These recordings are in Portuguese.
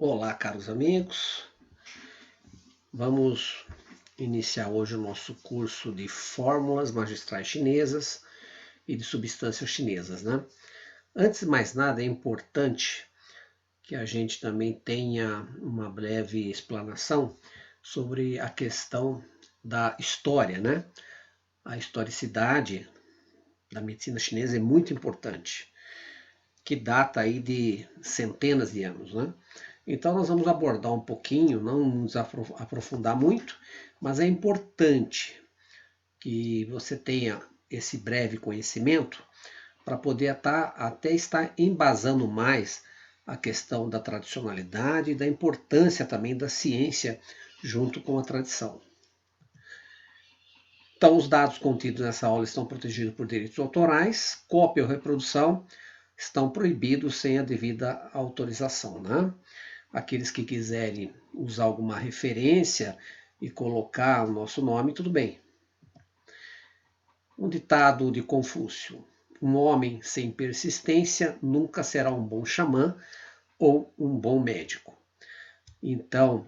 Olá, caros amigos. Vamos iniciar hoje o nosso curso de fórmulas magistrais chinesas e de substâncias chinesas, né? Antes de mais nada, é importante que a gente também tenha uma breve explanação sobre a questão da história, né? A historicidade da medicina chinesa é muito importante, que data aí de centenas de anos, né? Então nós vamos abordar um pouquinho, não nos aprofundar muito, mas é importante que você tenha esse breve conhecimento para poder até estar embasando mais a questão da tradicionalidade e da importância também da ciência junto com a tradição. Então, os dados contidos nessa aula estão protegidos por direitos autorais, cópia ou reprodução estão proibidos sem a devida autorização, né? Aqueles que quiserem usar alguma referência e colocar o nosso nome, tudo bem. Um ditado de Confúcio: um homem sem persistência nunca será um bom xamã ou um bom médico. Então,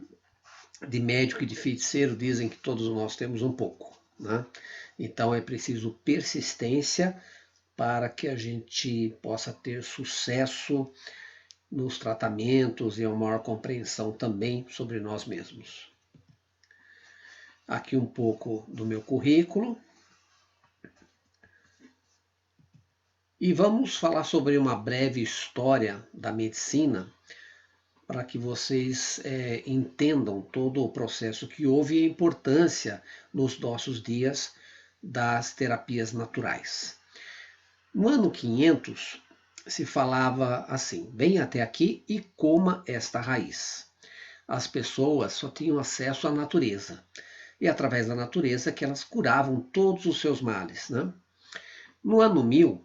de médico e de feiticeiro dizem que todos nós temos um pouco, né? Então é preciso persistência para que a gente possa ter sucesso nos tratamentos e uma maior compreensão também sobre nós mesmos. Aqui um pouco do meu currículo. E vamos falar sobre uma breve história da medicina para que vocês entendam todo o processo que houve e a importância nos nossos dias das terapias naturais. No ano 500, se falava assim: venha até aqui e coma esta raiz. As pessoas só tinham acesso à natureza, e através da natureza que elas curavam todos os seus males, né? No ano 1000,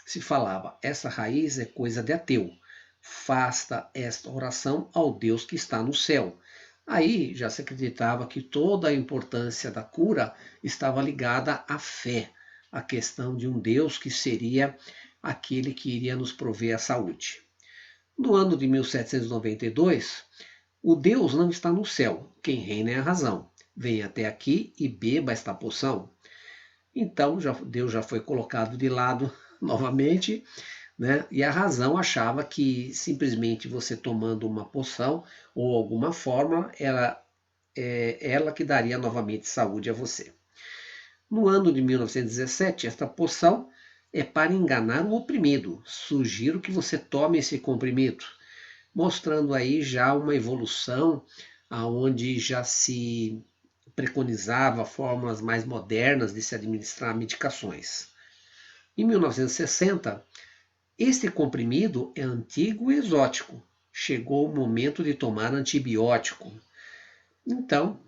se falava: essa raiz é coisa de ateu, faça esta oração ao Deus que está no céu. Aí já se acreditava que toda a importância da cura estava ligada à fé, à questão de um Deus que seria aquele que iria nos prover a saúde. No ano de 1792, o Deus não está no céu, quem reina é a razão. Venha até aqui e beba esta poção. Então Deus já foi colocado de lado novamente, né? E a razão achava que simplesmente você tomando uma poção ou alguma fórmula, ela que daria novamente saúde a você. No ano de 1917, esta poção é para enganar o oprimido. Sugiro que você tome esse comprimido, mostrando aí já uma evolução aonde já se preconizava fórmulas mais modernas de se administrar medicações. Em 1960, este comprimido é antigo e exótico. Chegou o momento de tomar antibiótico. Então,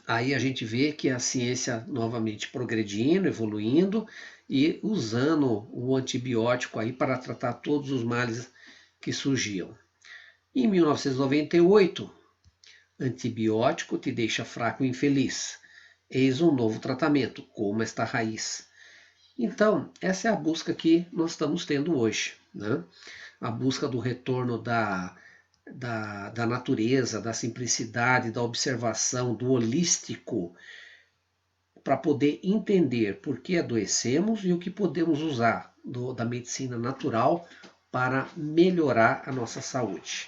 aí a gente vê que a ciência novamente progredindo, evoluindo e usando o antibiótico aí para tratar todos os males que surgiam. Em 1998, antibiótico te deixa fraco e infeliz. Eis um novo tratamento, coma esta raiz. Então, essa é a busca que nós estamos tendo hoje, né? A busca do retorno da natureza, da simplicidade, da observação, do holístico, para poder entender por que adoecemos e o que podemos usar da medicina natural para melhorar a nossa saúde.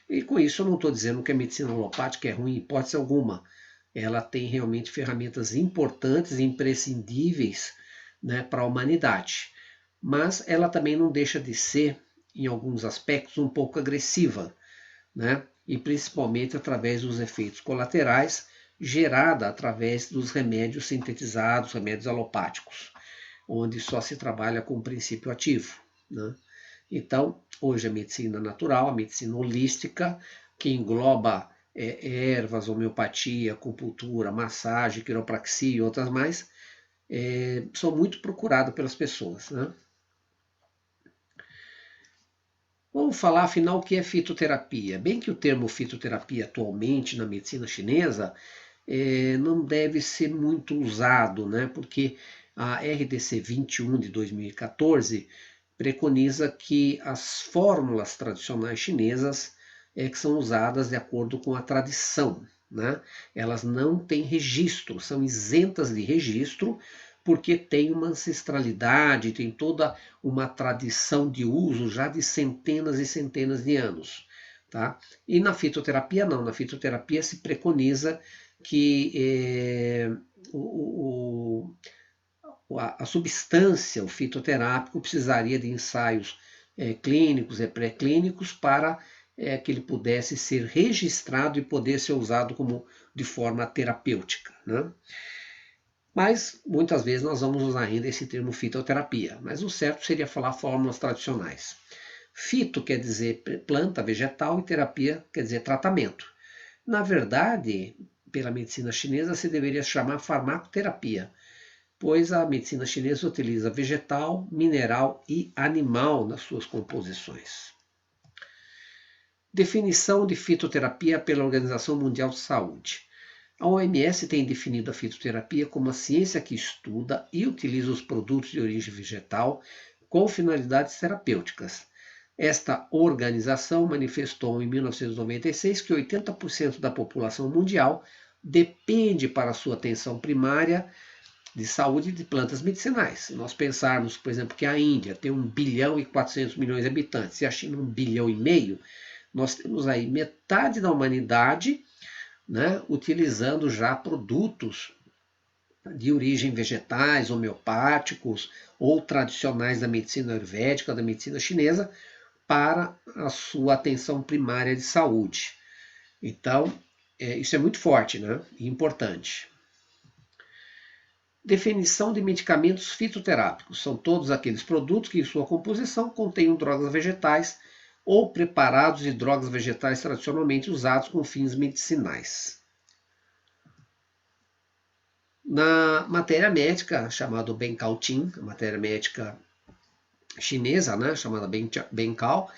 E com isso eu não estou dizendo que a medicina alopática é ruim, hipótese alguma. Ela tem realmente ferramentas importantes e imprescindíveis, né, para a humanidade. Mas ela também não deixa de ser, em alguns aspectos, um pouco agressiva, né? E principalmente através dos efeitos colaterais gerada através dos remédios sintetizados, remédios alopáticos, onde só se trabalha com o princípio ativo, né? Então, hoje a medicina natural, a medicina holística, que engloba ervas, homeopatia, acupuntura, massagem, quiropraxia e outras mais, são muito procuradas pelas pessoas, né? Vamos falar, afinal, o que é fitoterapia. Bem que o termo fitoterapia atualmente na medicina chinesa não deve ser muito usado, né? Porque a RDC 21 de 2014 preconiza que as fórmulas tradicionais chinesas que são usadas de acordo com a tradição, né? Elas não têm registro, são isentas de registro, porque tem uma ancestralidade, tem toda uma tradição de uso já de centenas e centenas de anos. Tá? E na fitoterapia não, na fitoterapia se preconiza que a substância, o fitoterápico, precisaria de ensaios clínicos e pré-clínicos para que ele pudesse ser registrado e poder ser usado como de forma terapêutica, né? Mas muitas vezes nós vamos usar ainda esse termo fitoterapia, mas o certo seria falar fórmulas tradicionais. Fito quer dizer planta, vegetal, e terapia quer dizer tratamento. Na verdade, pela medicina chinesa, se deveria chamar farmacoterapia, pois a medicina chinesa utiliza vegetal, mineral e animal nas suas composições. Definição de fitoterapia pela Organização Mundial de Saúde. A OMS tem definido a fitoterapia como a ciência que estuda e utiliza os produtos de origem vegetal com finalidades terapêuticas. Esta organização manifestou em 1996 que 80% da população mundial depende para sua atenção primária de saúde de plantas medicinais. Se nós pensarmos, por exemplo, que a Índia tem 1 bilhão e 400 milhões de habitantes e a China 1,5 bilhão, nós temos aí metade da humanidade, né, utilizando já produtos de origem vegetais, homeopáticos ou tradicionais da medicina ayurvédica, da medicina chinesa, para a sua atenção primária de saúde. Então, isso é muito forte, né, e importante. Definição de medicamentos fitoterápicos. São todos aqueles produtos que em sua composição contenham drogas vegetais ou preparados de drogas vegetais tradicionalmente usados com fins medicinais. Na matéria médica, chamada Bencal-Tin, a matéria médica chinesa, né, chamada Bencal,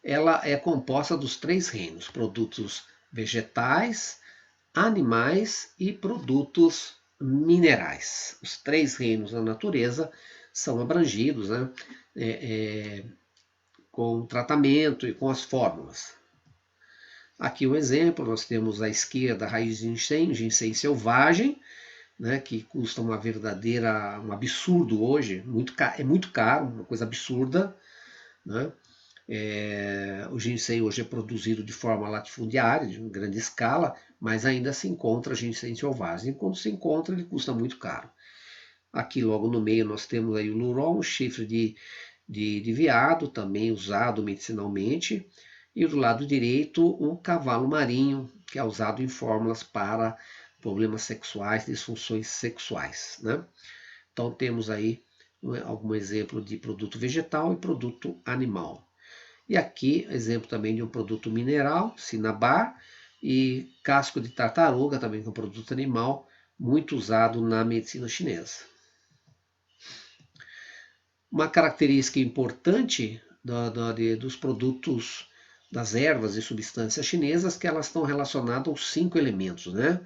ela é composta dos 3 reinos: produtos vegetais, animais e produtos minerais. Os 3 reinos da natureza são abrangidos, né, com o tratamento e com as fórmulas. Aqui um exemplo, nós temos à esquerda a raiz de ginseng selvagem, né, que custa um absurdo hoje, é muito caro, uma coisa absurda, né? O ginseng hoje é produzido de forma latifundiária, de grande escala, mas ainda se encontra ginseng selvagem. E quando se encontra, ele custa muito caro. Aqui logo no meio nós temos aí o luron, o chifre de veado, também usado medicinalmente. E do lado direito, o cavalo marinho, que é usado em fórmulas para problemas sexuais, disfunções sexuais, né? Então temos aí algum exemplo de produto vegetal e produto animal. E aqui, exemplo também de um produto mineral, cinnabar, e casco de tartaruga, também que é um produto animal, muito usado na medicina chinesa. Uma característica importante dos produtos, das ervas e substâncias chinesas, que elas estão relacionadas aos 5 elementos, né?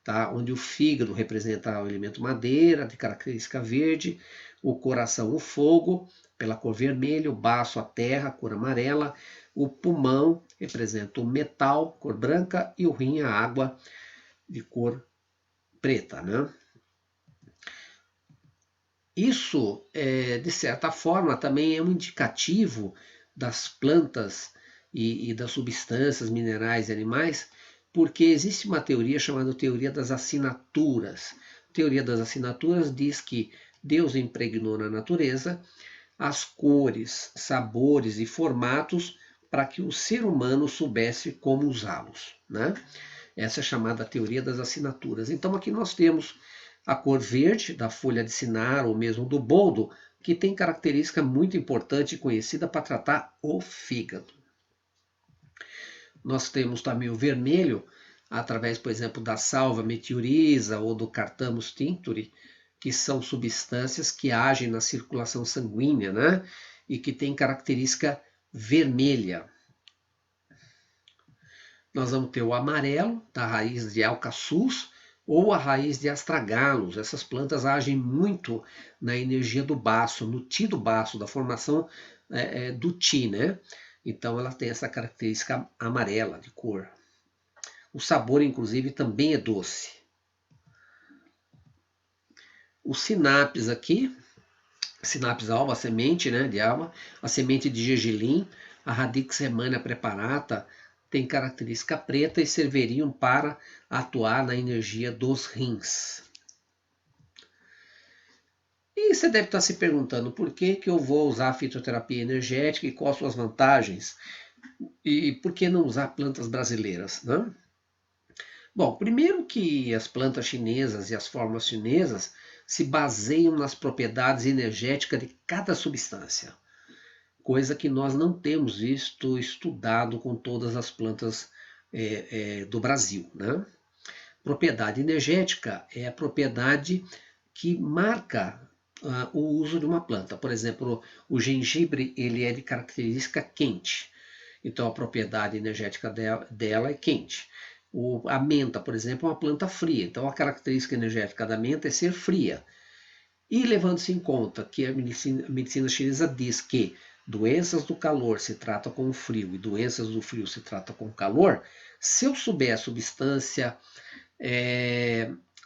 Tá? Onde o fígado representa o elemento madeira, de característica verde, o coração o fogo, pela cor vermelha, o baço a terra, cor amarela, o pulmão representa o metal, cor branca, e o rim a água, de cor preta, né? Isso, de certa forma, também é um indicativo das plantas e das substâncias minerais e animais, porque existe uma teoria chamada teoria das assinaturas. A teoria das assinaturas diz que Deus impregnou na natureza as cores, sabores e formatos para que o ser humano soubesse como usá-los, né? Essa é chamada teoria das assinaturas. Então aqui nós temos a cor verde da folha de cinar ou mesmo do boldo, que tem característica muito importante e conhecida para tratar o fígado. Nós temos também o vermelho, através, por exemplo, da salva meteoriza ou do Carthamus tincturi, que são substâncias que agem na circulação sanguínea, né? E que têm característica vermelha. Nós vamos ter o amarelo, da raiz de alcaçuz, ou a raiz de astragalus. Essas plantas agem muito na energia do baço, no ti do baço, da formação do ti, né? Então ela tem essa característica amarela de cor. O sabor, inclusive, também é doce. Os sinapes aqui, sinapes alba, a semente, né, de alba, a semente de gergelim, a radix remania preparata, tem característica preta e serviriam para atuar na energia dos rins. E você deve estar se perguntando por que eu vou usar a fitoterapia energética e quais suas vantagens? E por que não usar plantas brasileiras, né? Bom, primeiro que as plantas chinesas e as fórmulas chinesas se baseiam nas propriedades energéticas de cada substância, coisa que nós não temos visto estudado com todas as plantas do Brasil, né? Propriedade energética é a propriedade que marca o uso de uma planta. Por exemplo, o gengibre ele é de característica quente, então a propriedade energética dela é quente. A menta, por exemplo, é uma planta fria, então a característica energética da menta é ser fria. E levando-se em conta que a medicina chinesa diz que doenças do calor se tratam com o frio e doenças do frio se tratam com o calor, se eu souber a substância,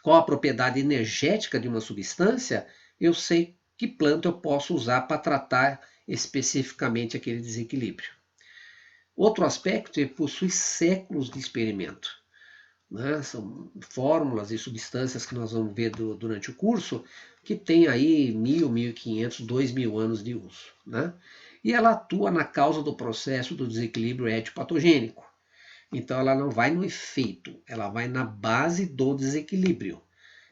qual a propriedade energética de uma substância, eu sei que planta eu posso usar para tratar especificamente aquele desequilíbrio. Outro aspecto é que possui séculos de experimento. Né? São fórmulas e substâncias que nós vamos ver durante o curso que tem aí 1.000, 1.500, 2.000 anos de uso. Né? E ela atua na causa do processo do desequilíbrio etiopatogênico. Então ela não vai no efeito, ela vai na base do desequilíbrio.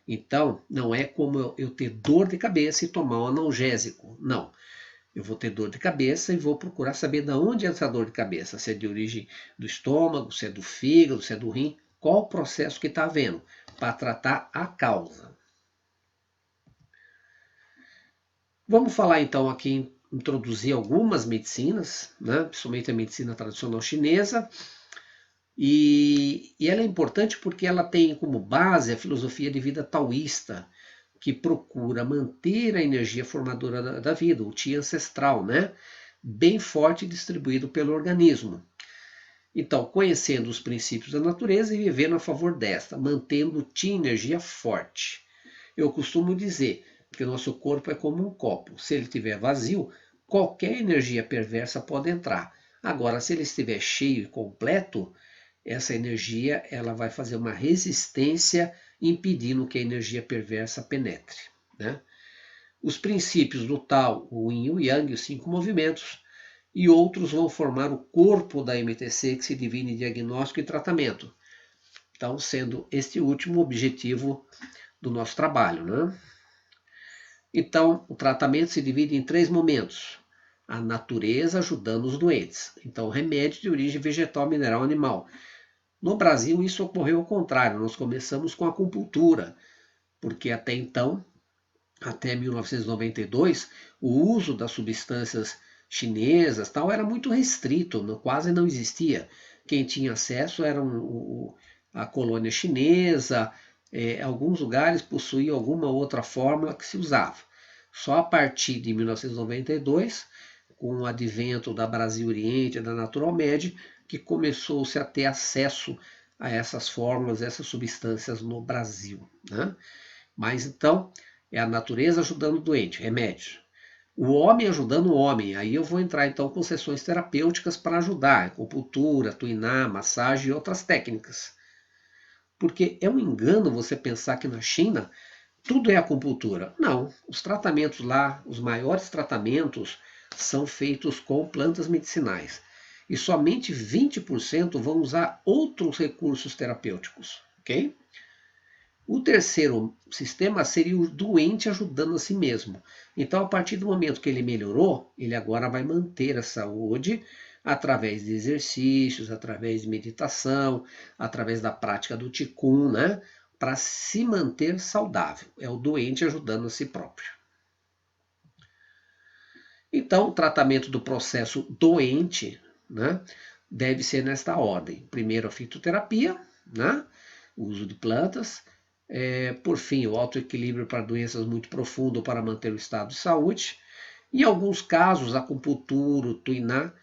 Então não é como eu ter dor de cabeça e tomar um analgésico. Não. Eu vou ter dor de cabeça e vou procurar saber de onde é essa dor de cabeça. Se é de origem do estômago, se é do fígado, se é do rim. Qual o processo que está havendo? Para tratar a causa. Vamos falar então aqui, introduzir algumas medicinas, né? Principalmente a medicina tradicional chinesa. E ela é importante porque ela tem como base a filosofia de vida taoísta, que procura manter a energia formadora da vida, o Qi ancestral, né? Bem forte e distribuído pelo organismo. Então, conhecendo os princípios da natureza e vivendo a favor desta, mantendo o Qi energia forte. Eu costumo dizer que o nosso corpo é como um copo. Se ele estiver vazio, qualquer energia perversa pode entrar. Agora, se ele estiver cheio e completo, essa energia ela vai fazer uma resistência impedindo que a energia perversa penetre. Né? Os princípios do Tao, o Yin e o Yang, os 5 movimentos, e outros vão formar o corpo da MTC, que se divide em diagnóstico e tratamento. Então, sendo este último o objetivo do nosso trabalho. Né? Então, o tratamento se divide em 3 momentos. A natureza ajudando os doentes. Então, remédio de origem vegetal, mineral, animal. No Brasil, isso ocorreu ao contrário. Nós começamos com a acupuntura, porque até então, até 1992, o uso das substâncias chinesas tal era muito restrito, quase não existia. Quem tinha acesso era a colônia chinesa, alguns lugares possuíam alguma outra fórmula que se usava. Só a partir de 1992, com o advento da Brasil Oriente e da Natural Med, que começou-se a ter acesso a essas fórmulas, essas substâncias no Brasil. Né? Mas então, é a natureza ajudando o doente, remédio. O homem ajudando o homem. Aí eu vou entrar então com sessões terapêuticas para ajudar, acupuntura, tuiná, massagem e outras técnicas. Porque é um engano você pensar que na China tudo é acupuntura. Não, os tratamentos lá, os maiores tratamentos são feitos com plantas medicinais. E somente 20% vão usar outros recursos terapêuticos, ok? O terceiro sistema seria o doente ajudando a si mesmo. Então, a partir do momento que ele melhorou, ele agora vai manter a saúde através de exercícios, através de meditação, através da prática do Qigong, né? Para se manter saudável. É o doente ajudando a si próprio. Então, o tratamento do processo doente, né, deve ser nesta ordem. Primeiro, a fitoterapia, né, o uso de plantas. Por fim, o autoequilíbrio para doenças muito profundas ou para manter o estado de saúde. Em alguns casos, a acupuntura, o tuiná,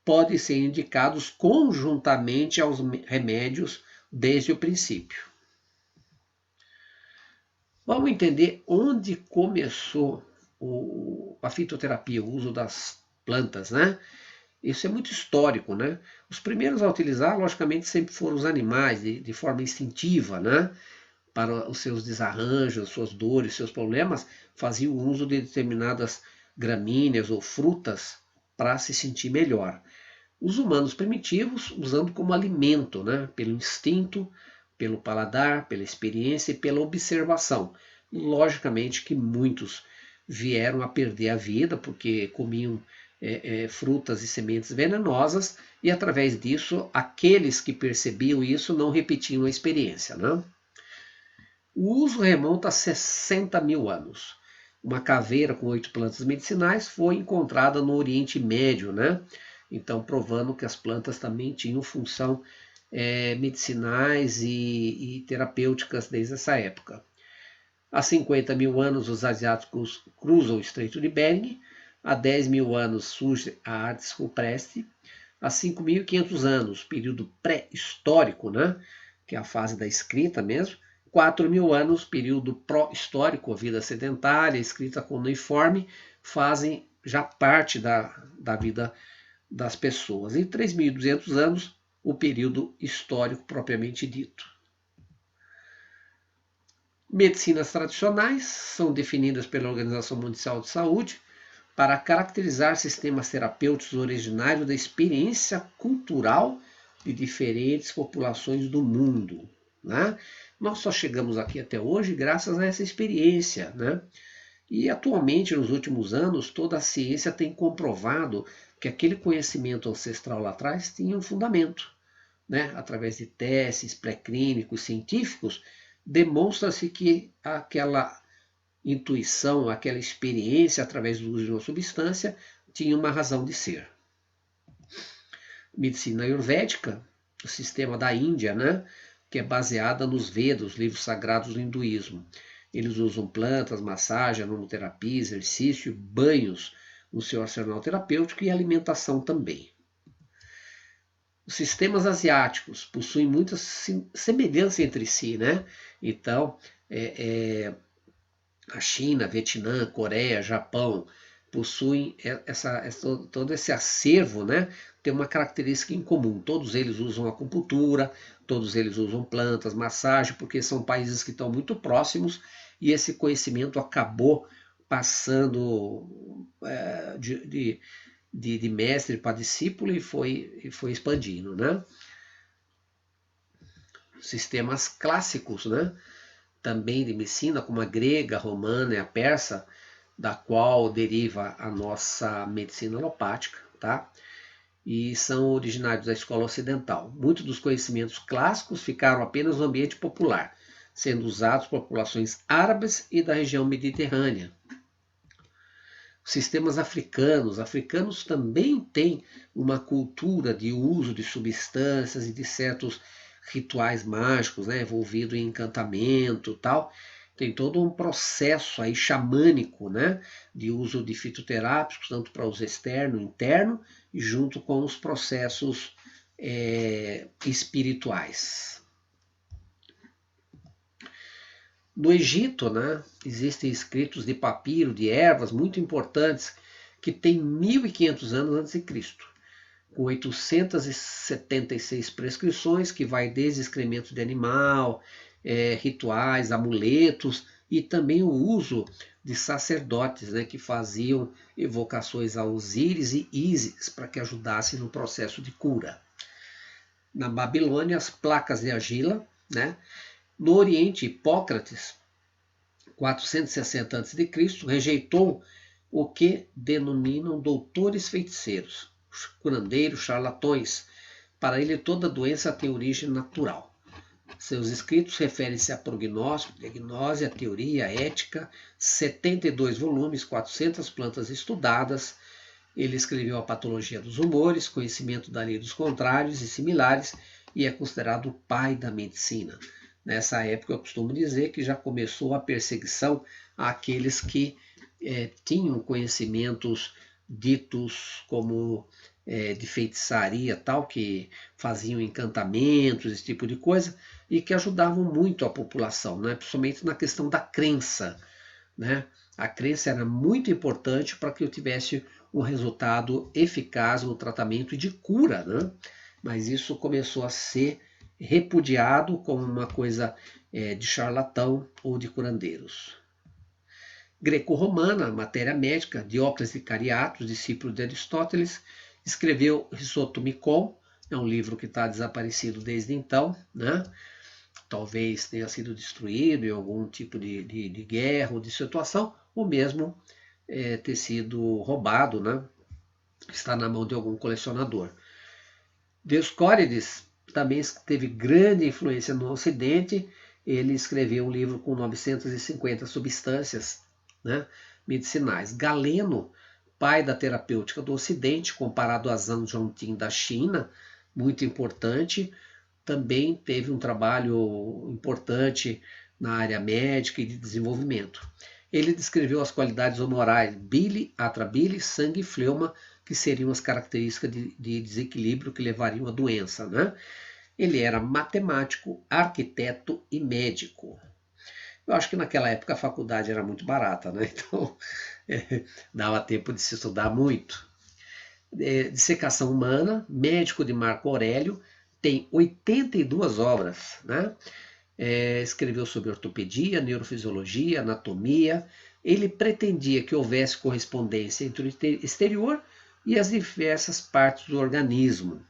podem ser indicados conjuntamente aos remédios desde o princípio. Vamos entender onde começou a fitoterapia, o uso das plantas, né? Isso é muito histórico, né? Os primeiros a utilizar, logicamente, sempre foram os animais, de forma instintiva, né? Para os seus desarranjos, suas dores, seus problemas, faziam uso de determinadas gramíneas ou frutas para se sentir melhor. Os humanos primitivos usando como alimento, né? Pelo instinto, pelo paladar, pela experiência e pela observação. Logicamente que muitos vieram a perder a vida porque comiam frutas e sementes venenosas e através disso aqueles que percebiam isso não repetiam a experiência, né? O uso remonta a 60 mil anos. Uma caveira com 8 plantas medicinais foi encontrada no Oriente Médio, né? Então, provando que as plantas também tinham função medicinais e terapêuticas desde essa época. Há 50 mil anos, os asiáticos cruzam o Estreito de Bering. Há 10 mil anos surge a arte rupestre. Há 5.500 anos, período pré-histórico, né? Que é a fase da escrita mesmo. 4 mil anos, período pró-histórico, vida sedentária, escrita cuneiforme, fazem já parte da vida das pessoas. E 3.200 anos, o período histórico propriamente dito. Medicinas tradicionais são definidas pela Organização Mundial de Saúde para caracterizar sistemas terapêuticos originários da experiência cultural de diferentes populações do mundo, né? Nós só chegamos aqui até hoje graças a essa experiência, né? E atualmente, nos últimos anos, toda a ciência tem comprovado que aquele conhecimento ancestral lá atrás tinha um fundamento, né? Através de testes pré-clínicos científicos, demonstra-se que aquela intuição, aquela experiência através do uso de uma substância tinha uma razão de ser. Medicina ayurvédica, o sistema da Índia, né? Que é baseada nos Vedas, livros sagrados do hinduísmo. Eles usam plantas, massagem, aromaterapia, exercício, banhos no seu arsenal terapêutico e alimentação também. Os sistemas asiáticos possuem muita semelhança entre si, né? Então, a China, Vietnã, Coreia, Japão possuem todo esse acervo, né? Tem uma característica em comum. Todos eles usam acupuntura, todos eles usam plantas, massagem, porque são países que estão muito próximos e esse conhecimento acabou passando de mestre para discípulo e foi expandindo, né? Sistemas clássicos, né? Também de medicina, como a grega, a romana e a persa, da qual deriva a nossa medicina alopática, tá? E são originários da escola ocidental. Muitos dos conhecimentos clássicos ficaram apenas no ambiente popular, sendo usados por populações árabes e da região mediterrânea. Sistemas africanos também têm uma cultura de uso de substâncias e de certos rituais mágicos, né, envolvido em encantamento, tal. Tem todo um processo aí xamânico, né, de uso de fitoterápicos, tanto para uso externo e interno, junto com os processos espirituais. No Egito, né, existem escritos de papiro, de ervas muito importantes, que têm 1.500 anos antes de Cristo, com 876 prescrições, que vai desde excremento de animal, rituais, amuletos, e também o uso de sacerdotes, né, que faziam evocações a Osíris e Ísis para que ajudassem no processo de cura. Na Babilônia, as placas de argila, né? No Oriente, Hipócrates, 460 a.C., rejeitou o que denominam doutores feiticeiros, curandeiros, charlatões. Para ele, toda doença tem origem natural. Seus escritos referem-se a prognóstico, diagnose, a teoria, a ética, 72 volumes, 400 plantas estudadas. Ele escreveu a patologia dos humores, conhecimento da lei dos contrários e similares, e é considerado o pai da medicina. Nessa época, eu costumo dizer que já começou a perseguição àqueles que tinham conhecimentos ditos como de feitiçaria tal, que faziam encantamentos, esse tipo de coisa, e que ajudavam muito a população, né? Principalmente na questão da crença, né? A crença era muito importante para que eu tivesse um resultado eficaz no tratamento e de cura, né? Mas isso começou a ser repudiado como uma coisa de charlatão ou de curandeiros. Greco-romana, matéria médica, Diócles de Cariatos, discípulo de Aristóteles, escreveu Risotomicon, é um livro que está desaparecido desde então, né? Talvez tenha sido destruído em algum tipo de guerra ou de situação, ou mesmo ter sido roubado, né? Está na mão de algum colecionador. Dioscórides também teve grande influência no Ocidente. Ele escreveu um livro com 950 substâncias, né, medicinais. Galeno, pai da terapêutica do Ocidente, comparado a Zhang Zhongtin da China, muito importante, também teve um trabalho importante na área médica e de desenvolvimento. Ele descreveu as qualidades humorais bile, atrabile, sangue e fleuma, que seriam as características de desequilíbrio que levariam à doença, né? Ele era matemático, arquiteto e médico. Eu acho que naquela época a faculdade era muito barata, né? Então dava tempo de se estudar muito. Dissecação humana, médico de Marco Aurélio, tem 82 obras, né? Escreveu sobre ortopedia, neurofisiologia, anatomia. Ele pretendia que houvesse correspondência entre o exterior e as diversas partes do organismo.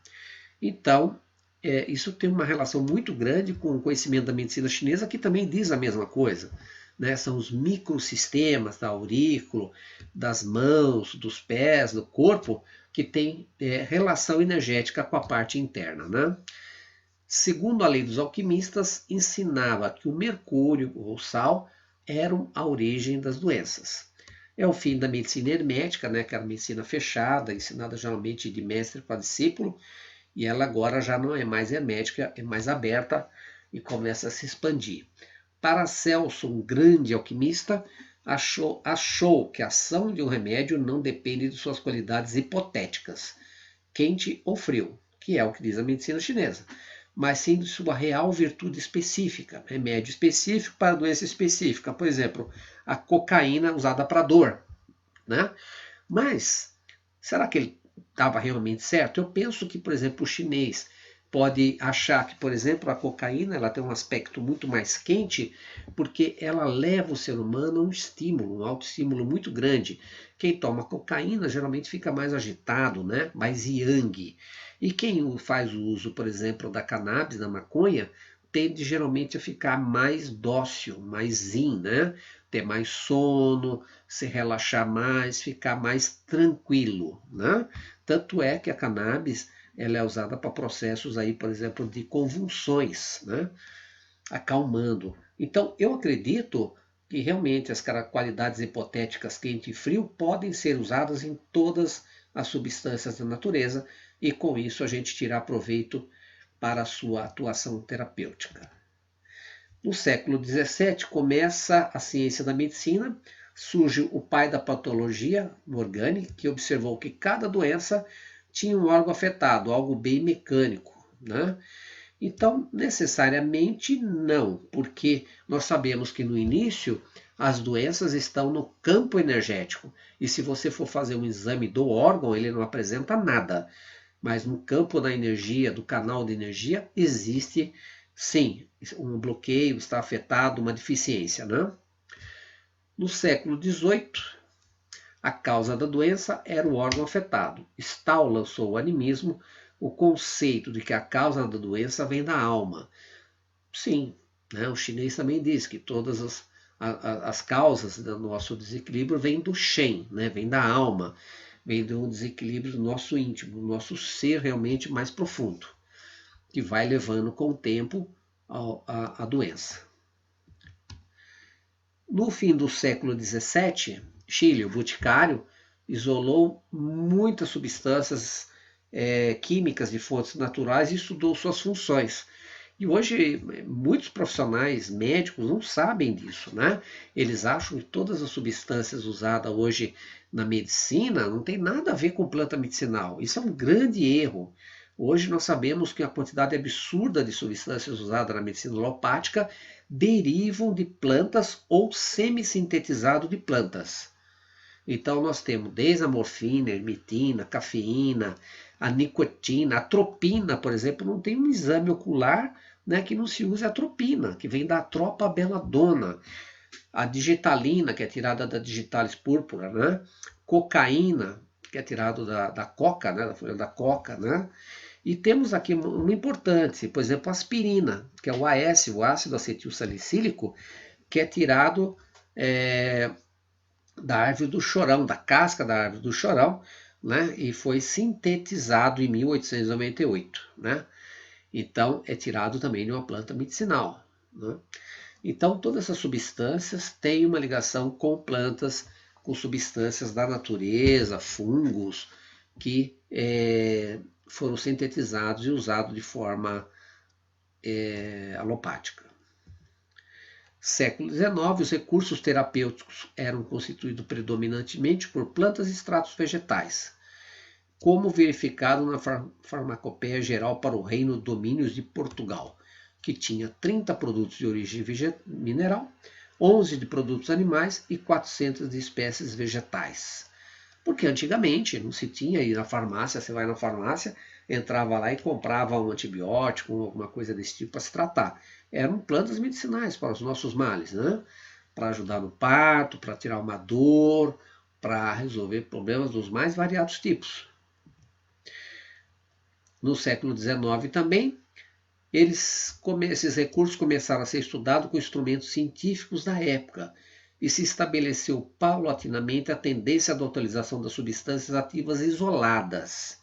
Então, isso tem uma relação muito grande com o conhecimento da medicina chinesa, que também diz a mesma coisa. Né? São os microsistemas da aurícula, das mãos, dos pés, do corpo, que tem relação energética com a parte interna. Né? Segundo a lei dos alquimistas, ensinava que o mercúrio ou sal eram a origem das doenças. É o fim da medicina hermética, né, que era a medicina fechada, ensinada geralmente de mestre para discípulo, e ela agora já não é mais hermética, é mais aberta e começa a se expandir. Paracelso, um grande alquimista, achou que a ação de um remédio não depende de suas qualidades hipotéticas, quente ou frio, que é o que diz a medicina chinesa, mas sim de sua real virtude específica, remédio específico para doença específica, por exemplo, a cocaína usada para dor, né? Mas será que ele estava realmente certo? Eu penso que, por exemplo, o chinês pode achar que, por exemplo, a cocaína ela tem um aspecto muito mais quente porque ela leva o ser humano a um estímulo, um autoestímulo muito grande. Quem toma cocaína geralmente fica mais agitado, né? Mais yang. E quem faz o uso, por exemplo, da cannabis, da maconha, tende geralmente a ficar mais dócil, mais zen, né? Ter mais sono, se relaxar mais, ficar mais tranquilo, né? Tanto é que a cannabis ela é usada para processos aí, por exemplo, de convulsões, né? Acalmando. Então, eu acredito que realmente as qualidades hipotéticas quente e frio podem ser usadas em todas as substâncias da natureza e com isso a gente tirar proveito para a sua atuação terapêutica. No século XVII começa a ciência da medicina, surge o pai da patologia, Morgane, que observou que cada doença tinha um órgão afetado, algo bem mecânico, né? Então, necessariamente não, porque nós sabemos que no início as doenças estão no campo energético. E se você for fazer um exame do órgão, ele não apresenta nada. Mas no campo da energia, do canal de energia, existe sim um bloqueio, está afetado, uma deficiência, né? No século XVIII, a causa da doença era o órgão afetado. Stahl lançou o animismo, o conceito de que a causa da doença vem da alma. Sim, né? O chinês também diz que todas as causas do nosso desequilíbrio vêm do Shen, né? Vem da alma, vem de um desequilíbrio do nosso íntimo, do nosso ser realmente mais profundo, que vai levando com o tempo a doença. No fim do século XVII, Schiller, o boticário, isolou muitas substâncias químicas de fontes naturais e estudou suas funções. E hoje muitos profissionais médicos não sabem disso, né? Eles acham que todas as substâncias usadas hoje na medicina não tem nada a ver com planta medicinal. Isso é um grande erro. Hoje nós sabemos que a quantidade absurda de substâncias usadas na medicina alopática derivam de plantas ou semissintetizado de plantas. Então nós temos desde a morfina, a ermitina, a cafeína, a nicotina, a atropina, por exemplo, não tem um exame ocular, né, que não se use a atropina, que vem da tropa belladonna. A digitalina, que é tirada da digitalis púrpura, né? Cocaína, que é tirado da coca, né, da folha da coca, né? E temos aqui uma importante, por exemplo, a aspirina, que é o AS, o ácido acetilsalicílico, que é tirado da árvore do chorão, da casca da árvore do chorão, né? E foi sintetizado em 1898, né? Então é tirado também de uma planta medicinal, né? Então todas essas substâncias têm uma ligação com plantas, com substâncias da natureza, fungos, que foram sintetizados e usados de forma alopática. Século XIX, os recursos terapêuticos eram constituídos predominantemente por plantas e extratos vegetais, como verificado na Farmacopeia Geral para o Reino de Domínios de Portugal, que tinha 30 produtos de origem mineral, 11 de produtos animais e 400 de espécies vegetais. Porque antigamente não se tinha aí na farmácia, você vai na farmácia, entrava lá e comprava um antibiótico, alguma coisa desse tipo para se tratar. Eram plantas medicinais para os nossos males, né? Para ajudar no parto, para tirar uma dor, para resolver problemas dos mais variados tipos. No século XIX também, esses recursos começaram a ser estudados com instrumentos científicos da época e se estabeleceu paulatinamente a tendência da utilização das substâncias ativas isoladas,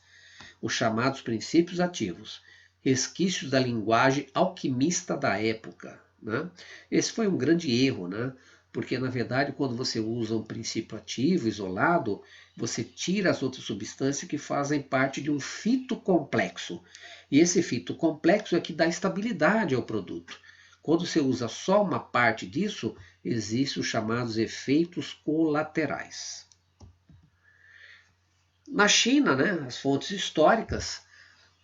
os chamados princípios ativos, resquícios da linguagem alquimista da época, né? Esse foi um grande erro, né? Porque, na verdade, quando você usa um princípio ativo isolado, você tira as outras substâncias que fazem parte de um fitocomplexo. E esse fitocomplexo é que dá estabilidade ao produto. Quando você usa só uma parte disso, existem os chamados efeitos colaterais. Na China, né, as fontes históricas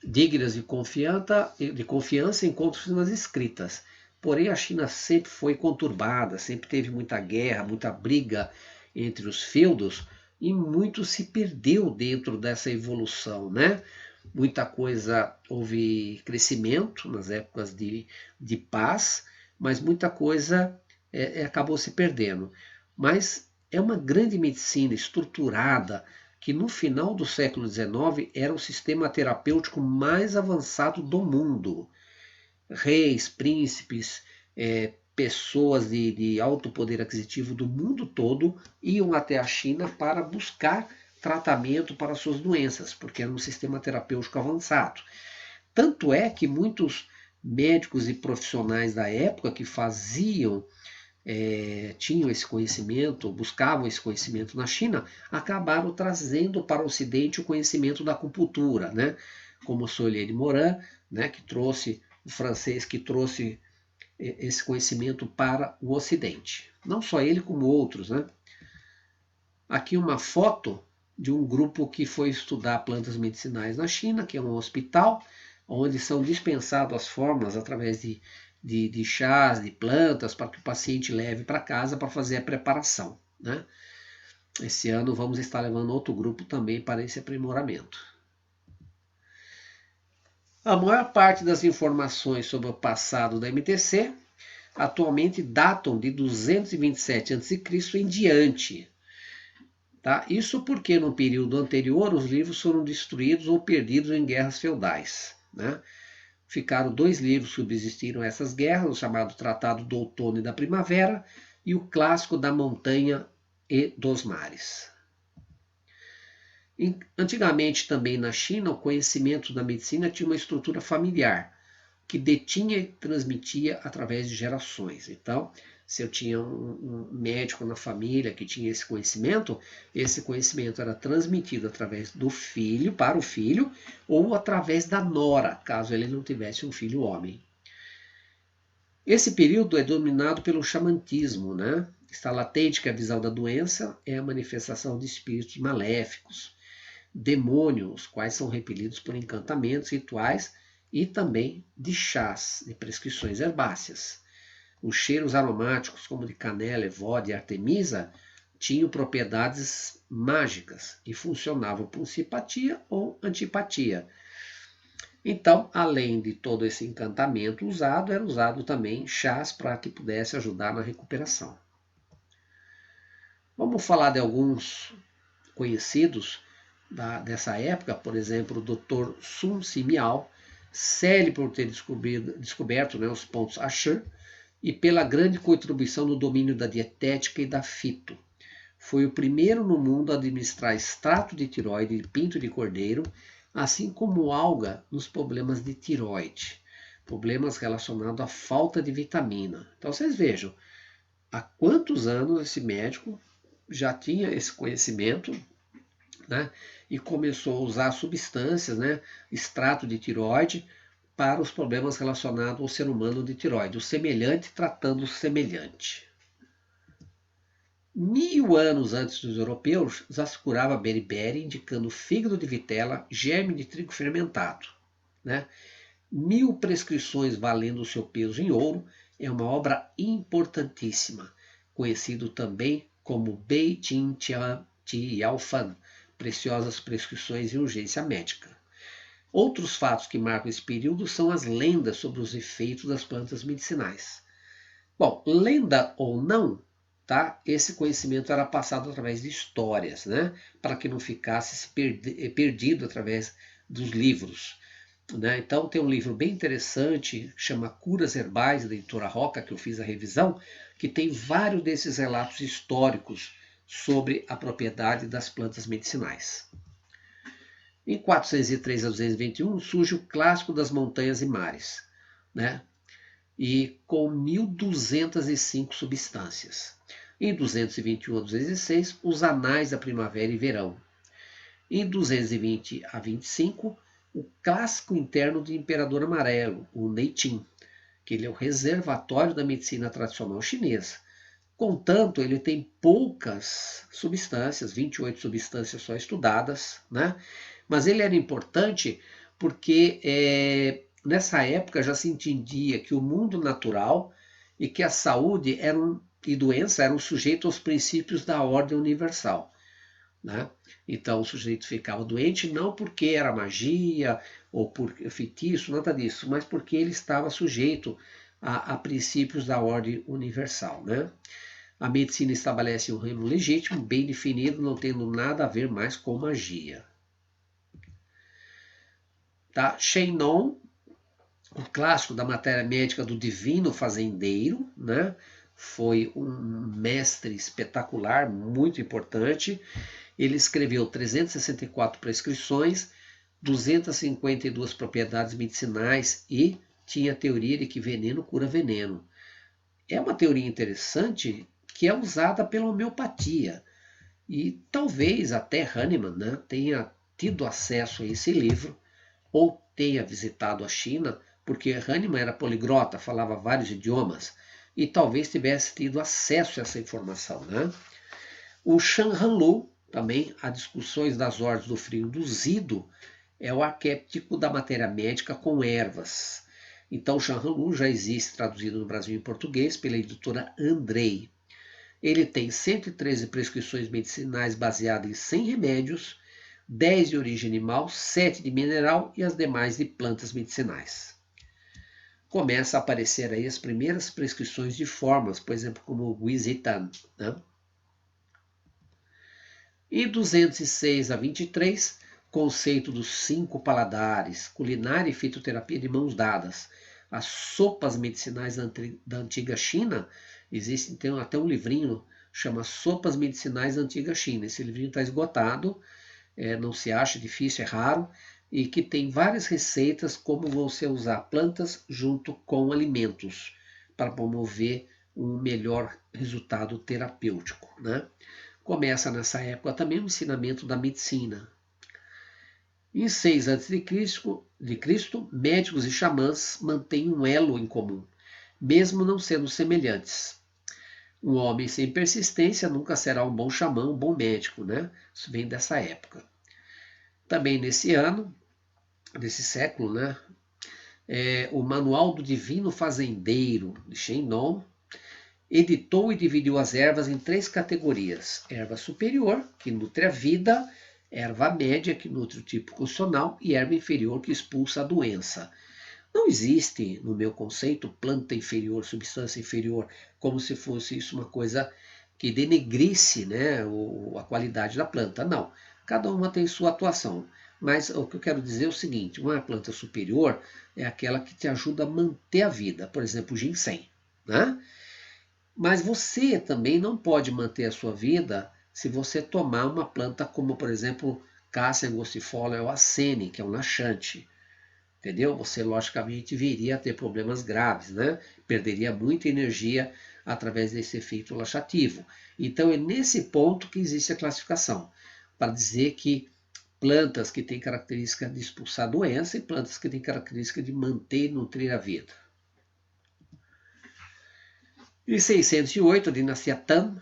dignas de confiança encontram-se nas escritas. Porém, a China sempre foi conturbada, sempre teve muita guerra, muita briga entre os feudos e muito se perdeu dentro dessa evolução, né? Muita coisa, houve crescimento nas épocas de paz, mas muita coisa acabou se perdendo. Mas é uma grande medicina estruturada, que no final do século XIX era o sistema terapêutico mais avançado do mundo. Reis, príncipes, pessoas de alto poder aquisitivo do mundo todo iam até a China para buscar tratamento para suas doenças, porque era um sistema terapêutico avançado. Tanto é que muitos médicos e profissionais da época que tinham esse conhecimento, buscavam esse conhecimento na China, acabaram trazendo para o Ocidente o conhecimento da acupuntura, né? Como Soler de Morin, né? O francês que trouxe esse conhecimento para o Ocidente. Não só ele, como outros, né? Aqui uma foto de um grupo que foi estudar plantas medicinais na China, que é um hospital, onde são dispensadas as fórmulas através de chás, de plantas, para que o paciente leve para casa para fazer a preparação, né? Esse ano vamos estar levando outro grupo também para esse aprimoramento. A maior parte das informações sobre o passado da MTC atualmente datam de 227 a.C. em diante. Tá? Isso porque no período anterior os livros foram destruídos ou perdidos em guerras feudais, né? Ficaram 2 livros que subsistiram essas guerras, o chamado Tratado do Outono e da Primavera e o Clássico da Montanha e dos Mares. Antigamente também na China, o conhecimento da medicina tinha uma estrutura familiar, que detinha e transmitia através de gerações. Então, se eu tinha um médico na família que tinha esse conhecimento era transmitido através do filho, para o filho, ou através da nora, caso ele não tivesse um filho homem. Esse período é dominado pelo xamantismo, né? Está latente que a visão da doença é a manifestação de espíritos maléficos, demônios, quais são repelidos por encantamentos, rituais e também de chás, de prescrições herbáceas. Os cheiros aromáticos, como de canela, evódia e artemisa, tinham propriedades mágicas e funcionavam por simpatia ou antipatia. Então, além de todo esse encantamento usado, era usado também chás para que pudesse ajudar na recuperação. Vamos falar de alguns conhecidos dessa época, por exemplo, o Dr. Sun Simiao, célebre por ter descoberto, né, os pontos Asher, e pela grande contribuição no domínio da dietética e da fito. Foi o primeiro no mundo a administrar extrato de tireoide e pinto de cordeiro, assim como alga nos problemas de tireoide, problemas relacionados à falta de vitamina. Então vocês vejam, há quantos anos esse médico já tinha esse conhecimento, né, e começou a usar substâncias, né, extrato de tireoide, para os problemas relacionados ao ser humano de tireoide, o semelhante tratando o semelhante. 1000 anos antes dos europeus, já se curava beriberi, indicando fígado de vitela, germe de trigo fermentado. Né? 1000 prescrições valendo o seu peso em ouro é uma obra importantíssima, conhecido também como Bei Jin Tian Ti Yao Fan, preciosas prescrições em urgência médica. Outros fatos que marcam esse período são as lendas sobre os efeitos das plantas medicinais. Bom, lenda ou não, tá? Esse conhecimento era passado através de histórias, né? Para que não ficasse perdido através dos livros. Né? Então tem um livro bem interessante, chama Curas Herbais, da editora Roca, que eu fiz a revisão, que tem vários desses relatos históricos sobre a propriedade das plantas medicinais. Em 403 a 221 surge o clássico das montanhas e mares, né? E com 1205 substâncias. Em 221 a 206, os anais da primavera e verão. Em 220 a 25, o clássico interno do Imperador Amarelo, o Neitin, que ele é o reservatório da medicina tradicional chinesa. Contanto, ele tem poucas substâncias, 28 substâncias só estudadas, né? Mas ele era importante porque nessa época já se entendia que o mundo natural e que a saúde e doença eram sujeitos aos princípios da ordem universal. Né? Então o sujeito ficava doente não porque era magia ou por feitiço, nada disso, mas porque ele estava sujeito a princípios da ordem universal. Né? A medicina estabelece um reino legítimo, bem definido, não tendo nada a ver mais com magia. Tá? Sheinon, o clássico da matéria médica do divino fazendeiro, né? Foi um mestre espetacular, muito importante. Ele escreveu 364 prescrições, 252 propriedades medicinais e tinha a teoria de que veneno cura veneno. É uma teoria interessante que é usada pela homeopatia. E talvez até Hahnemann, né, tenha tido acesso a esse livro ou tenha visitado a China, porque Hahnemann era poliglota, falava vários idiomas, e talvez tivesse tido acesso a essa informação. Né? O Shan Hanlu, também, há discussões das ordens do frio do Zido, é o arquétipo da matéria médica com ervas. Então, o Shan Hanlu já existe traduzido no Brasil em português pela editora Andrei. Ele tem 113 prescrições medicinais baseadas em 100 remédios, 10 de origem animal, 7 de mineral e as demais de plantas medicinais. Começa a aparecer aí as primeiras prescrições de fórmulas, por exemplo, como o Guizitan. Né? E 206 a 23, conceito dos 5 paladares, culinária e fitoterapia de mãos dadas. As sopas medicinais da antiga China, tem até um livrinho, chama Sopas Medicinais da Antiga China. Esse livrinho está esgotado, não se acha, difícil, é raro, e que tem várias receitas como você usar plantas junto com alimentos para promover um melhor resultado terapêutico. Né? Começa nessa época também o ensinamento da medicina. Em 6 a.C., médicos e xamãs mantêm um elo em comum. mesmo não sendo semelhantes. Um homem sem persistência nunca será um bom xamã, um bom médico, né? Isso vem dessa época. Também nesse ano, desse século, né? O Manual do Divino Fazendeiro, de Shandong, editou e dividiu as ervas em 3 categorias: erva superior, que nutre a vida; erva média, que nutre o tipo constitucional; e erva inferior, que expulsa a doença. Não existe, no meu conceito, planta inferior, substância inferior, como se fosse isso uma coisa que denegrisse, né, a qualidade da planta. Não, cada uma tem sua atuação. Mas o que eu quero dizer é o seguinte: uma planta superior é aquela que te ajuda a manter a vida, por exemplo, o ginseng, né? Mas você também não pode manter a sua vida se você tomar uma planta como, por exemplo, Cassia angustifolia ou acene, que é um laxante. Entendeu? Você, logicamente, viria a ter problemas graves, né? Perderia muita energia através desse efeito laxativo. Então, é nesse ponto que existe a classificação, para dizer que plantas que têm característica de expulsar a doença e plantas que têm característica de manter e nutrir a vida. Em 608, a dinastia Tang,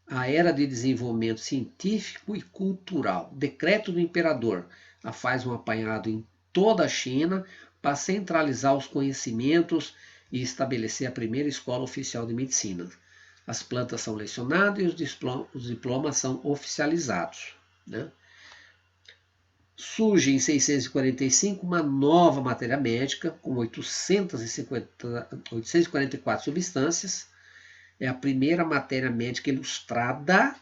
a era de desenvolvimento científico e cultural. Decreto do imperador faz um apanhado em toda a China para centralizar os conhecimentos e estabelecer a primeira escola oficial de medicina. As plantas são lecionadas e os diplomas são oficializados, né? Surge em 645 uma nova matéria médica com 844 substâncias. É a primeira matéria médica ilustrada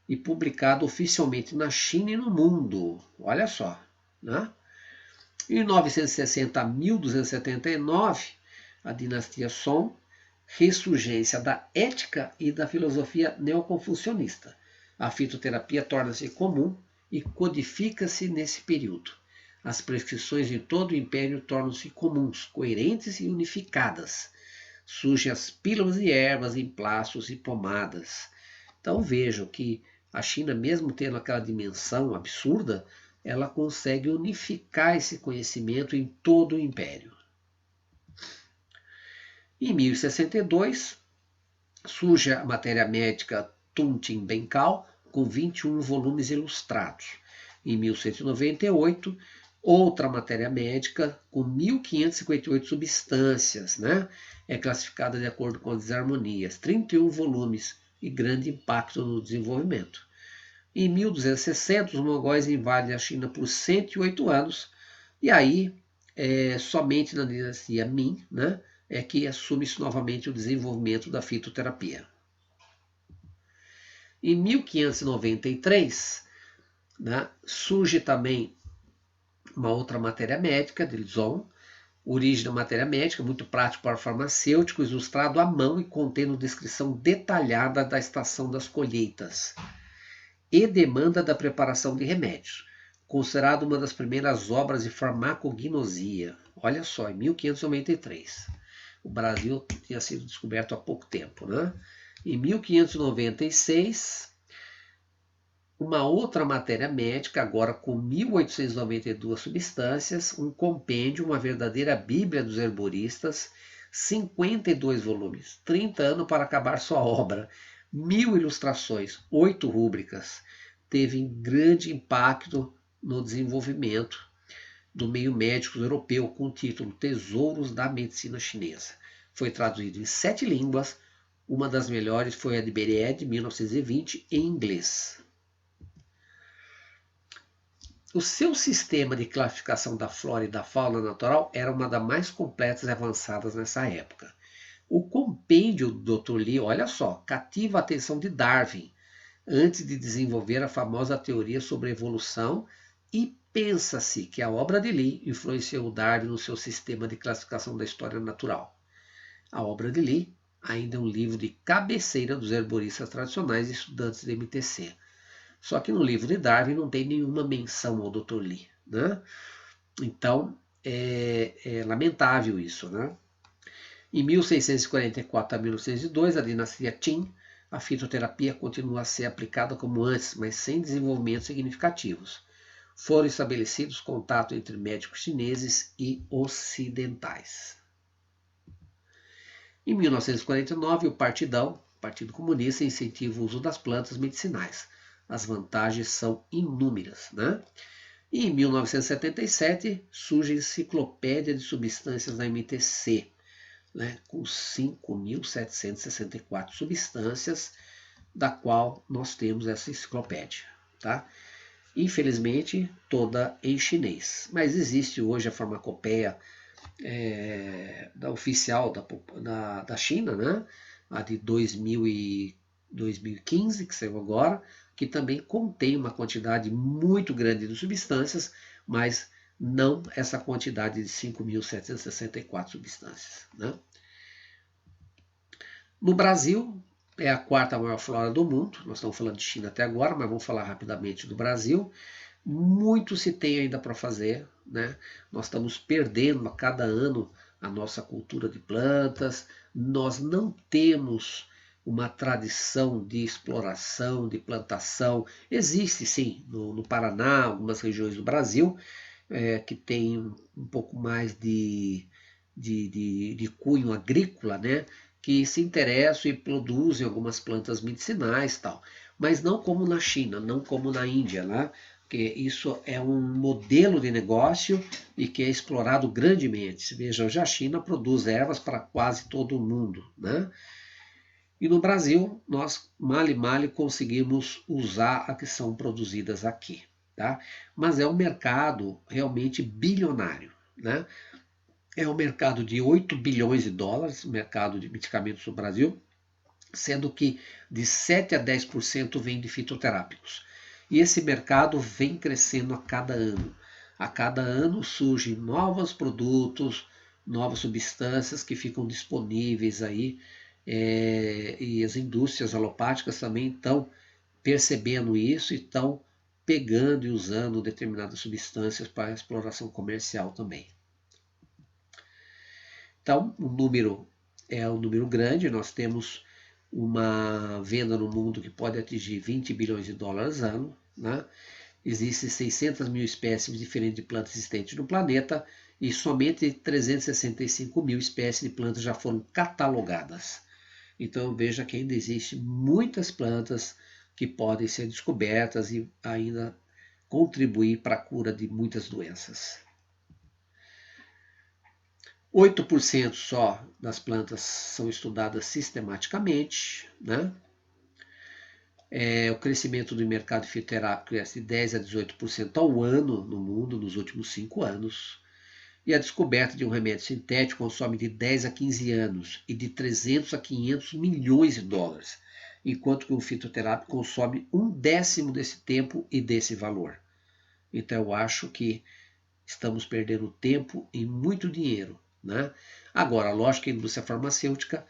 e publicada oficialmente na China e no mundo. Olha só, né? Em 960 a 1279, a dinastia Song, ressurgência da ética e da filosofia neoconfucionista. A fitoterapia torna-se comum e codifica-se nesse período. As prescrições de todo o império tornam-se comuns, coerentes e unificadas. Surgem as pílulas de ervas, emplaços e pomadas. Então vejam que a China, mesmo tendo aquela dimensão absurda, ela consegue unificar esse conhecimento em todo o império. Em 1062, surge a matéria médica Tuntin Benkal, com 21 volumes ilustrados. Em 1198, outra matéria médica com 1558 substâncias, né? É classificada de acordo com as desarmonias, 31 volumes e grande impacto no desenvolvimento. Em 1260, os mongóis invadem a China por 108 anos, e aí, somente na dinastia Ming, né, é que assume-se novamente o desenvolvimento da fitoterapia. Em 1593, né, surge também uma outra matéria médica, de Lizon, origem da matéria médica, muito prático para farmacêuticos, ilustrado à mão e contendo descrição detalhada da estação das colheitas e demanda da preparação de remédios, considerado uma das primeiras obras de farmacognosia. Olha só, em 1593. O Brasil tinha sido descoberto há pouco tempo, né? Em 1596, uma outra matéria médica, agora com 1892 substâncias, um compêndio, uma verdadeira bíblia dos herboristas, 52 volumes, 30 anos para acabar sua obra, 1000 ilustrações, 8 rúbricas. Teve grande impacto no desenvolvimento do meio médico europeu, com o título Tesouros da Medicina Chinesa. Foi traduzido em 7 línguas, uma das melhores foi a de Bered, de 1920, em inglês. O seu sistema de classificação da flora e da fauna natural era uma das mais completas e avançadas nessa época. O compêndio do Dr. Lee, olha só, cativa a atenção de Darwin, antes de desenvolver a famosa teoria sobre a evolução, e pensa-se que a obra de Lee influenciou Darwin no seu sistema de classificação da história natural. A obra de Lee ainda é um livro de cabeceira dos herboristas tradicionais e estudantes de MTC. Só que no livro de Darwin não tem nenhuma menção ao Dr. Lee, né? Então, é lamentável isso, né? Em 1644 a 1902, a dinastia Qin, a fitoterapia continua a ser aplicada como antes, mas sem desenvolvimentos significativos. Foram estabelecidos contatos entre médicos chineses e ocidentais. Em 1949, o Partido Comunista, incentiva o uso das plantas medicinais. As vantagens são inúmeras, né? E em 1977 surge a Enciclopédia de Substâncias da MTC, né, com 5.764 substâncias, da qual nós temos essa enciclopédia. Tá? Infelizmente, toda em chinês. Mas existe hoje a farmacopeia oficial da China, né? A de 2015, que saiu agora, que também contém uma quantidade muito grande de substâncias, mas não essa quantidade de 5.764 substâncias. Né? No Brasil, é a quarta maior flora do mundo. Nós estamos falando de China até agora, mas vamos falar rapidamente do Brasil. Muito se tem ainda para fazer, né? Nós estamos perdendo a cada ano a nossa cultura de plantas. Nós não temos uma tradição de exploração, de plantação. Existe sim no Paraná, algumas regiões do Brasil, que tem um pouco mais de cunho agrícola, né? Que se interessam e produzem algumas plantas medicinais e tal. Mas não como na China, não como na Índia, né? Porque isso é um modelo de negócio e que é explorado grandemente. Veja, hoje a China produz ervas para quase todo o mundo, né? E no Brasil, nós mal e mal conseguimos usar a que são produzidas aqui, tá? Mas é um mercado realmente bilionário, né? É um mercado de 8 bilhões de dólares, o mercado de medicamentos no Brasil, sendo que de 7 a 10% vem de fitoterápicos. E esse mercado vem crescendo a cada ano. A cada ano surgem novos produtos, novas substâncias que ficam disponíveis aí, e as indústrias alopáticas também estão percebendo isso e estão pegando e usando determinadas substâncias para exploração comercial também. Então, o número é um número grande, nós temos uma venda no mundo que pode atingir 20 bilhões de dólares ano, né? Existem 600 mil espécies diferentes de plantas existentes no planeta e somente 365 mil espécies de plantas já foram catalogadas. Então veja que ainda existem muitas plantas que podem ser descobertas e ainda contribuir para a cura de muitas doenças. 8% só das plantas são estudadas sistematicamente, né? O crescimento do mercado fitoterápico cresce de 10 a 18% ao ano no mundo nos últimos 5 anos. E a descoberta de um remédio sintético consome de 10 a 15 anos e de 300 a 500 milhões de dólares, enquanto que um fitoterápico consome 1/10 desse tempo e desse valor. Então eu acho que estamos perdendo tempo e muito dinheiro, né? Agora, lógico que a indústria farmacêutica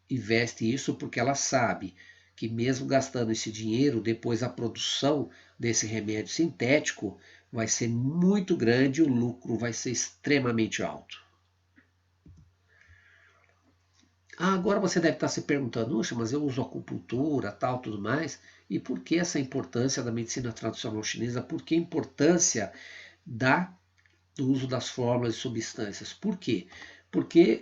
investe isso porque ela sabe que mesmo gastando esse dinheiro, depois a produção desse remédio sintético vai ser muito grande e o lucro vai ser extremamente alto. Agora você deve estar se perguntando, Uxa, mas eu uso acupuntura, tal, tudo mais, e por que essa importância da medicina tradicional chinesa? Por que a importância do uso das fórmulas e substâncias? Por quê? Porque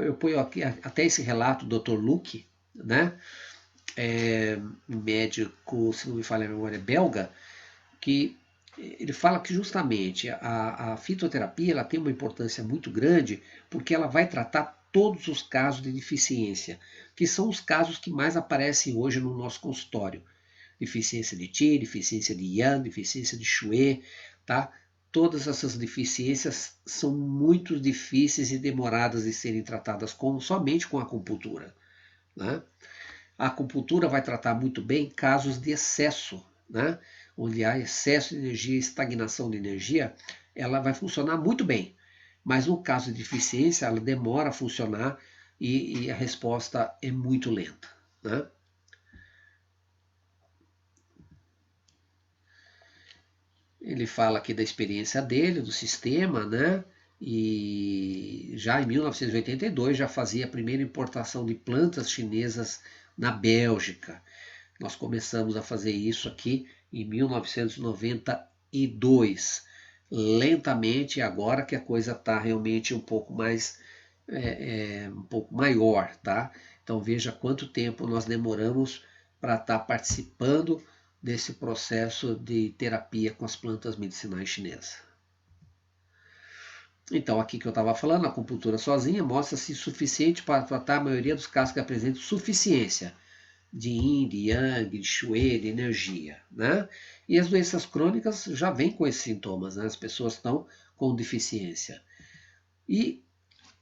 eu ponho aqui até esse relato do Dr. Luke, né? Médico, se não me falha a memória, belga, que ele fala que justamente a fitoterapia ela tem uma importância muito grande porque ela vai tratar todos os casos de deficiência, que são os casos que mais aparecem hoje no nosso consultório. Deficiência de Qi, deficiência de Yang, deficiência de Xue, tá? Todas essas deficiências são muito difíceis e demoradas de serem tratadas somente com acupuntura, né? A acupuntura vai tratar muito bem casos de excesso, né? Onde há excesso de energia, estagnação de energia, ela vai funcionar muito bem. Mas no caso de deficiência, ela demora a funcionar e a resposta é muito lenta, né? Ele fala aqui da experiência dele, do sistema, né? E já em 1982 já fazia a primeira importação de plantas chinesas na Bélgica. Nós começamos a fazer isso aqui em 1992. lentamente, agora que a coisa está realmente um pouco mais, um pouco maior, tá? Então veja quanto tempo nós demoramos para estar participando desse processo de terapia com as plantas medicinais chinesas. Então, aqui que eu estava falando, a acupuntura sozinha mostra-se suficiente para tratar a maioria dos casos que apresentam suficiência de yin, de yang, de shui, de energia, né? E as doenças crônicas já vêm com esses sintomas, né? As pessoas estão com deficiência. E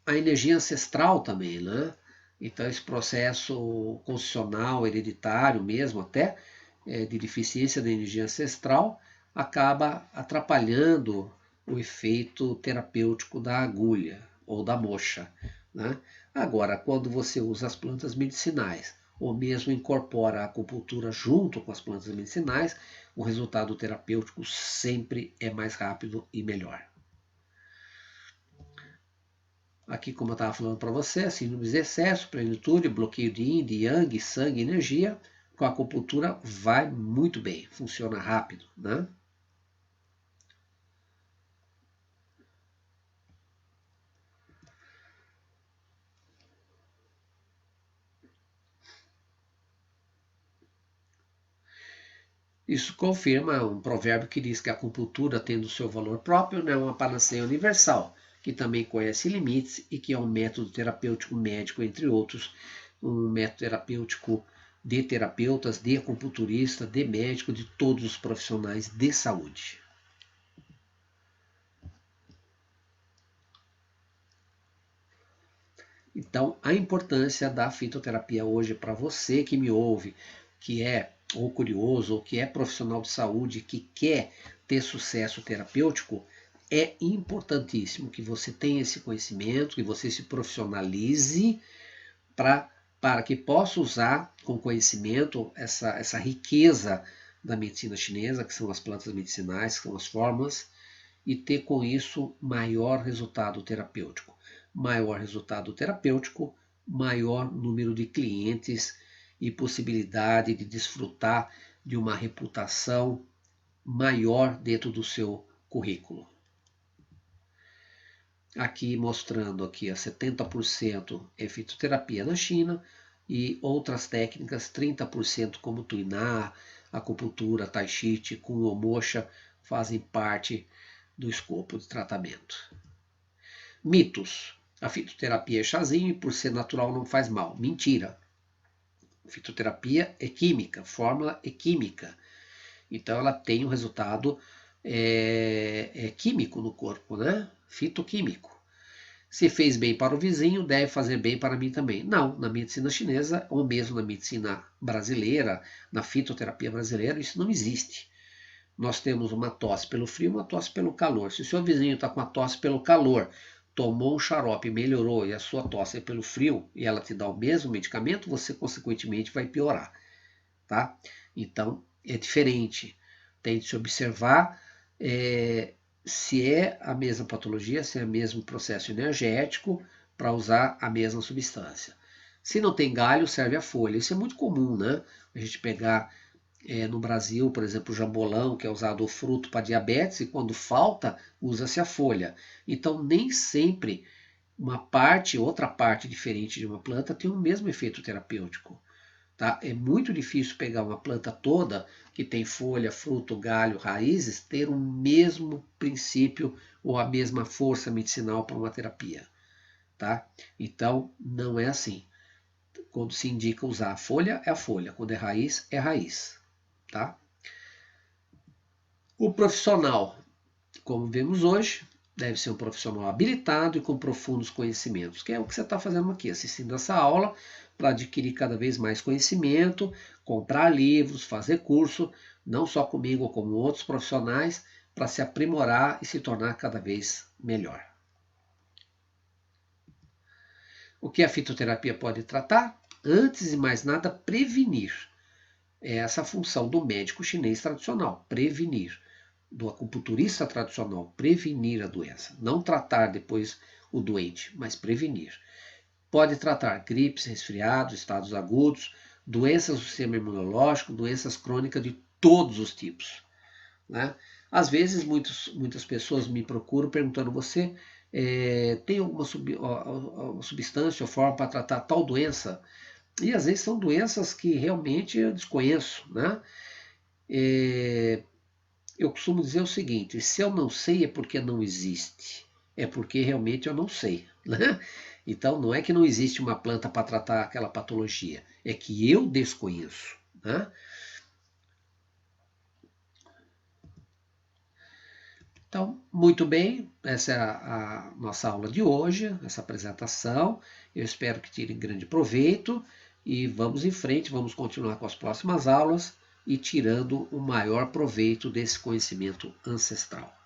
a energia ancestral também, né? Então, esse processo constitucional, hereditário mesmo, até de deficiência da energia ancestral, acaba atrapalhando o efeito terapêutico da agulha ou da moxa, né? Agora, quando você usa as plantas medicinais, ou mesmo incorpora a acupuntura junto com as plantas medicinais, o resultado terapêutico sempre é mais rápido e melhor. Aqui, como eu estava falando para você, síndromes de excesso, plenitude, bloqueio de yin, de yang, sangue, energia, com a acupuntura vai muito bem, funciona rápido, né? Isso confirma um provérbio que diz que a acupuntura, tendo seu valor próprio, não é uma panaceia universal, que também conhece limites e que é um método terapêutico médico, entre outros, um método terapêutico de terapeutas, de acupunturista, de médico, de todos os profissionais de saúde. Então, a importância da fitoterapia hoje para você que me ouve, que é ou curioso, ou que é profissional de saúde, que quer ter sucesso terapêutico, é importantíssimo que você tenha esse conhecimento, que você se profissionalize para que possa usar com conhecimento essa riqueza da medicina chinesa, que são as plantas medicinais, que são as fórmulas, e ter com isso maior resultado terapêutico. Maior resultado terapêutico, maior número de clientes e possibilidade de desfrutar de uma reputação maior dentro do seu currículo. Aqui mostrando aqui a 70% é fitoterapia na China e outras técnicas, 30% como tuinar, acupuntura, tai chi, qigong ou moxa, fazem parte do escopo de tratamento. Mitos. A fitoterapia é chazinho e por ser natural não faz mal. Mentira. Fitoterapia é química, fórmula é química. Então ela tem um resultado químico no corpo, né? Fitoquímico. Se fez bem para o vizinho, deve fazer bem para mim também. Não, na medicina chinesa, ou mesmo na medicina brasileira, na fitoterapia brasileira, isso não existe. Nós temos uma tosse pelo frio e uma tosse pelo calor. Se o seu vizinho está com a tosse pelo calor, tomou um xarope, melhorou, e a sua tosse é pelo frio, e ela te dá o mesmo medicamento, você consequentemente vai piorar, tá? Então, é diferente. Tem de se observar se é a mesma patologia, se é o mesmo processo energético para usar a mesma substância. Se não tem galho, serve a folha. Isso é muito comum, né? A gente pegar no Brasil, por exemplo, o jambolão, que é usado o fruto para diabetes, e quando falta, usa-se a folha. Então, nem sempre outra parte diferente de uma planta tem o mesmo efeito terapêutico. Tá? É muito difícil pegar uma planta toda que tem folha, fruto, galho, raízes, ter o mesmo princípio ou a mesma força medicinal para uma terapia. Tá? Então, não é assim. Quando se indica usar a folha, é a folha. Quando é raiz, é raiz. Tá? O profissional, como vemos hoje, deve ser um profissional habilitado e com profundos conhecimentos, que é o que você está fazendo aqui, assistindo essa aula para adquirir cada vez mais conhecimento, comprar livros, fazer curso, não só comigo, como outros profissionais, para se aprimorar e se tornar cada vez melhor. O que a fitoterapia pode tratar? Antes de mais nada, prevenir. É essa a função do médico chinês tradicional, prevenir. Do acupunturista tradicional, prevenir a doença. Não tratar depois o doente, mas prevenir. Pode tratar gripes, resfriados, estados agudos, doenças do sistema imunológico, doenças crônicas de todos os tipos. Né? Às vezes, muitas pessoas me procuram perguntando: você tem alguma substância ou forma para tratar tal doença? E às vezes são doenças que realmente eu desconheço, né? Eu costumo dizer o seguinte: se eu não sei é porque não existe, é porque realmente eu não sei, né? Então não é que não existe uma planta para tratar aquela patologia, é que eu desconheço, né? Então, muito bem, essa é a nossa aula de hoje, essa apresentação. Eu espero que tirem grande proveito e vamos em frente, vamos continuar com as próximas aulas e tirando o maior proveito desse conhecimento ancestral.